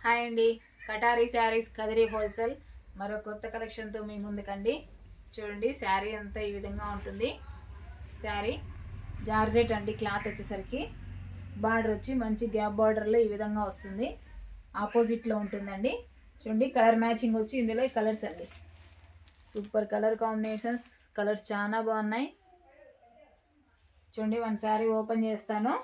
Hi అండి, కటారీ saris Kadiri wholesale మరో కొత్త కలెక్షన్తో మీ ముందుకండి. చూడండి, శారీ అంతా ఈ విధంగా ఉంటుంది. శారీ జార్జెట్ అండి. క్లాత్ వచ్చేసరికి బార్డర్ వచ్చి మంచి గ్యాప్ బార్డర్లో ఈ విధంగా వస్తుంది. ఆపోజిట్లో ఉంటుందండి. చూడండి, కలర్ మ్యాచింగ్ వచ్చి ఇందులో కలర్స్ అండి. సూపర్ కలర్ కాంబినేషన్స్, కలర్స్ చాలా బాగున్నాయి. చూడండి, వన్ శారీ ఓపెన్ చేస్తాను.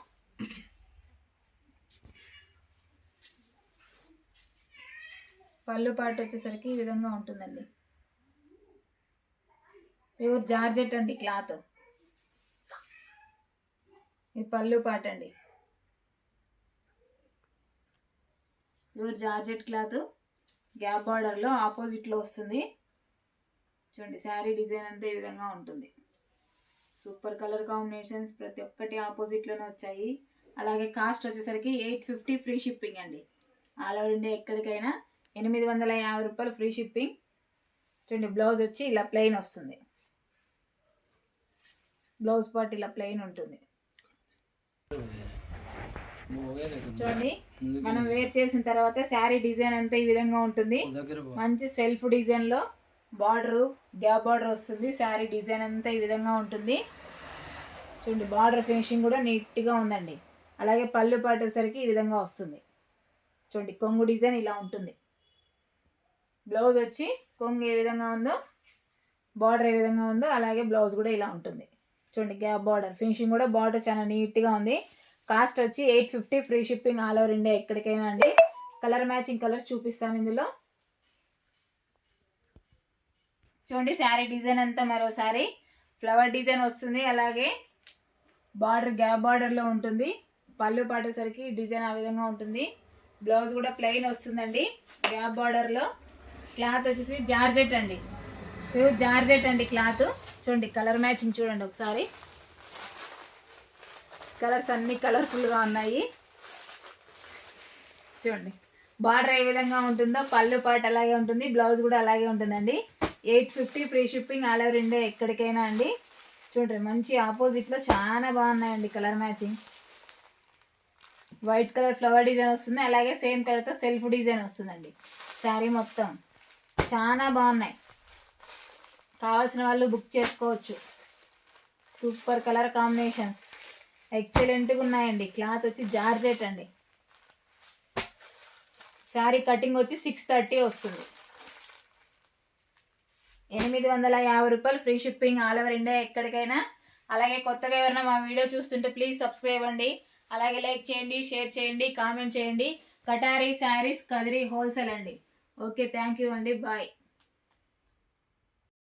పళ్ళు పాటు వచ్చేసరికి ఈ విధంగా ఉంటుందండి. ప్యూర్ జార్జెట్ అండి క్లాత్. ఇది పళ్ళు పాట అండి. ప్యూర్ జార్జెట్ క్లాత్ గ్యాప్ బార్డర్లో ఆపోజిట్లో వస్తుంది. చూడండి, శారీ డిజైన్ అంతా ఈ విధంగా ఉంటుంది. సూపర్ కలర్ కాంబినేషన్స్ ప్రతి ఒక్కటి ఆపోజిట్లోనే వచ్చాయి. అలాగే కాస్ట్ వచ్చేసరికి 850 ఫ్రీ షిప్పింగ్ అండి. ఆల్ ఓవర్ ఇండియా ఎక్కడికైనా 850 రూపాయలు ఫ్రీ షిప్పింగ్. చూడండి, బ్లౌజ్ వచ్చి ఇలా ప్లెయిన్ వస్తుంది. బ్లౌజ్ పార్ట్ ఇలా ప్లెయిన్ ఉంటుంది. చూడండి, మనం వేర్ చేసిన తర్వాత శారీ డిజైన్ అంతా ఈ విధంగా ఉంటుంది. మంచి సెల్ఫ్ డిజైన్లో బార్డరు గ్యాప్ బార్డర్ వస్తుంది. శారీ డిజైన్ అంతా ఈ విధంగా ఉంటుంది. చూడండి, బార్డర్ ఫినిషింగ్ కూడా నీట్గా ఉందండి. అలాగే పళ్ళు పాటేసరికి ఈ విధంగా వస్తుంది. చూడండి, కొంగు డిజైన్ ఇలా ఉంటుంది. బ్లౌజ్ వచ్చి కొంగు ఏ విధంగా ఉందో, బార్డర్ ఏ విధంగా ఉందో అలాగే బ్లౌజ్ కూడా ఇలా ఉంటుంది. చూడండి, గ్యాప్ బార్డర్ ఫినిషింగ్ కూడా బార్డర్ చాలా నీట్గా ఉంది. కాస్ట్ వచ్చి 850 free shipping all over India ఎక్కడికైనా అండి. కలర్ మ్యాచింగ్ కలర్స్ చూపిస్తాను ఇందులో. చూడండి, శారీ డిజైన్ అంతా మరోసారి ఫ్లవర్ డిజైన్ వస్తుంది. అలాగే బార్డర్ గ్యాప్ బార్డర్లో ఉంటుంది. పళ్ళు పాటేసరికి డిజైన్ ఆ విధంగా ఉంటుంది. బ్లౌజ్ కూడా ప్లెయిన్ వస్తుందండి. గ్యాప్ బార్డర్లో క్లాత్ వచ్చేసి జార్జెట్ అండి. ప్యూర్ జార్జెట్ అండి క్లాత్. చూడండి, కలర్ మ్యాచింగ్ చూడండి ఒకసారి. కలర్స్ అన్నీ కలర్ఫుల్గా ఉన్నాయి. చూడండి, బార్డర్ ఏ విధంగా ఉంటుందో పళ్ళు పాటు అలాగే ఉంటుంది. బ్లౌజ్ కూడా అలాగే ఉంటుందండి. 850 free shipping all over India ఎక్కడికైనా అండి. చూడండి, మంచి ఆపోజిట్లో చాలా బాగున్నాయండి colour matching. White colour flower design వస్తుంది. అలాగే సేమ్ కలర్తో సెల్ఫ్ డిజైన్ వస్తుందండి. శారీ మొత్తం చాలా బాగున్నాయి. కావాల్సిన వాళ్ళు బుక్ చేసుకోవచ్చు. సూపర్ కలర్ కాంబినేషన్స్ ఎక్సలెంట్గా ఉన్నాయండి. క్లాత్ వచ్చి జార్జెట్ అండి. శారీ కటింగ్ వచ్చి 630 వస్తుంది. 850 రూపాయలు free shipping all over India ఎక్కడికైనా. అలాగే కొత్తగా ఎవరైనా మా వీడియో చూస్తుంటే ప్లీజ్ సబ్స్క్రైబ్ అండి. అలాగే లైక్ చేయండి, షేర్ చేయండి, కామెంట్ చేయండి. కటారీ శారీస్ కదిరి హోల్సేల్ అండి. ఓకే, థ్యాంక్ యూ అండి. బాయ్.